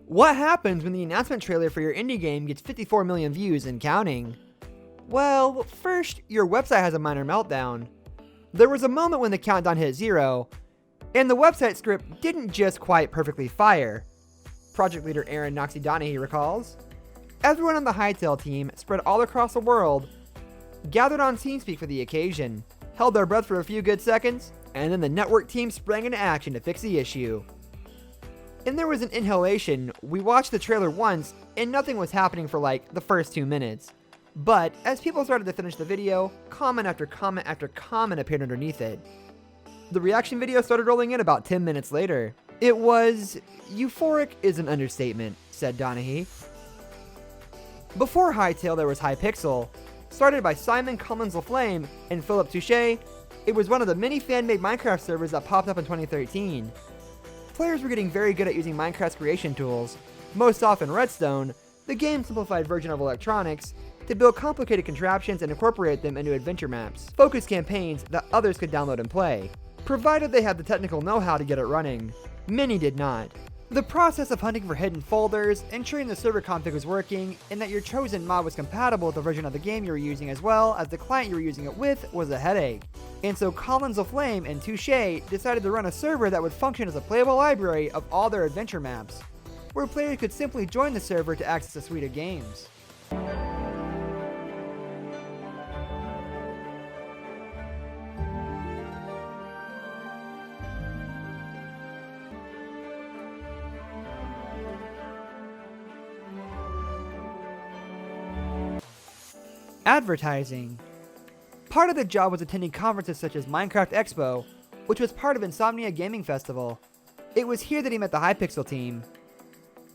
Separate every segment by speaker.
Speaker 1: What happens when the announcement trailer for your indie game gets 54 million views and counting? Well, first, your website has a minor meltdown. There was a moment when the countdown hit 0, and the website script didn't just quite perfectly fire. Project leader Aaron Noxie Donahue recalls. Everyone on the Hytale team, spread all across the world, gathered on TeamSpeak for the occasion, held their breath for a few good seconds, and then the network team sprang into action to fix the issue. And there was an inhalation. We watched the trailer once, and nothing was happening for like the first 2 minutes. But as people started to finish the video, comment after comment after comment appeared underneath it. The reaction video started rolling in about 10 minutes later. It was euphoric is an understatement, said Donahue. Before Hytale, there was Hypixel. Started by Simon Collins-LaFlame and Philip Touche, it was one of the many fan-made Minecraft servers that popped up in 2013. Players were getting very good at using Minecraft's creation tools, most often Redstone, the game's simplified version of electronics, to build complicated contraptions and incorporate them into adventure maps, focused campaigns that others could download and play, provided they had the technical know-how to get it running. Many did not. The process of hunting for hidden folders, ensuring the server config was working, and that your chosen mod was compatible with the version of the game you were using as well as the client you were using it with was a headache. And so Collins-LaFlame and Touche decided to run a server that would function as a playable library of all their adventure maps, where players could simply join the server to access a suite of games. Advertising. Part of the job was attending conferences such as Minecraft Expo, which was part of Insomnia Gaming Festival. It was here that he met the Hypixel team.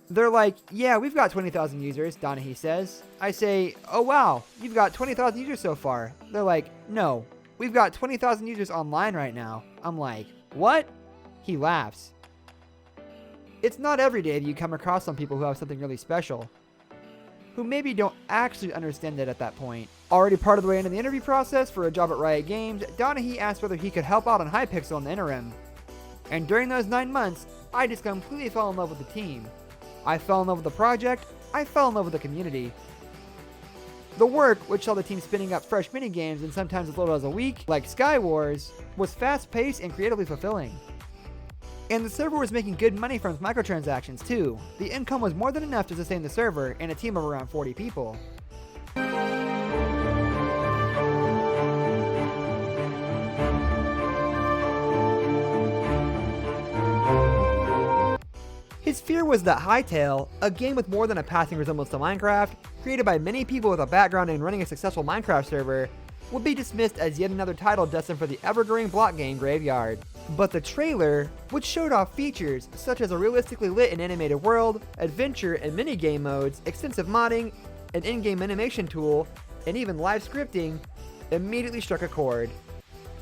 Speaker 1: They're like, yeah, we've got 20,000 users, Donahue says. I say, oh wow, you've got 20,000 users so far. They're like, no, we've got 20,000 users online right now. I'm like, what? He laughs. It's not every day that you come across some people who have something really special, who maybe don't actually understand it at that point. Already part of the way into the interview process for a job at Riot Games, Donahue asked whether he could help out on Hypixel in the interim. And during those 9 months, I just completely fell in love with the team. I fell in love with the project, I fell in love with the community. The work, which saw the team spinning up fresh minigames and sometimes as little as a week, like Sky Wars, was fast-paced and creatively fulfilling. And the server was making good money from its microtransactions too. The income was more than enough to sustain the server and a team of around 40 people. His fear was that Hytale, a game with more than a passing resemblance to Minecraft, created by many people with a background in running a successful Minecraft server, would be dismissed as yet another title destined for the ever-growing block game graveyard. But the trailer, which showed off features such as a realistically lit and animated world, adventure and minigame modes, extensive modding, an in-game animation tool, and even live scripting, immediately struck a chord.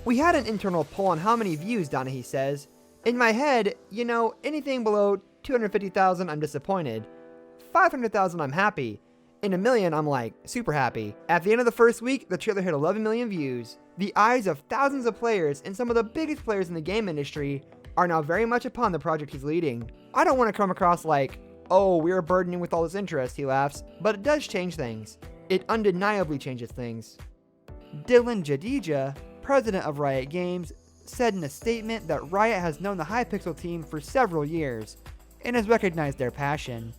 Speaker 1: We had an internal poll on how many views, Donahue says. In my head, you know, anything below 250,000 I'm disappointed. 500,000 I'm happy. In 1 million, I'm like, super happy. At the end of the first week, the trailer hit 11 million views. The eyes of thousands of players and some of the biggest players in the game industry are now very much upon the project he's leading. I don't want to come across like, oh, we're burdening with all this interest, he laughs, but it does change things. It undeniably changes things. Dylan Jadeja, president of Riot Games, said in a statement that Riot has known the Hypixel team for several years and has recognized their passion.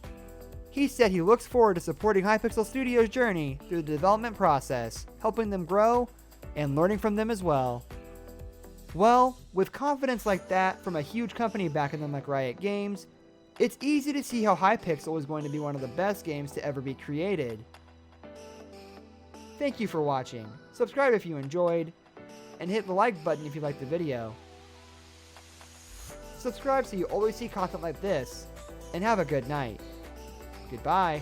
Speaker 1: He said he looks forward to supporting Hypixel Studios' journey through the development process, helping them grow, and learning from them as well. Well, with confidence like that from a huge company backing them like Riot Games, it's easy to see how Hypixel is going to be one of the best games to ever be created. Thank you for watching. Subscribe if you enjoyed, and hit the like button if you liked the video. Subscribe so you always see content like this, and have a good night. Goodbye.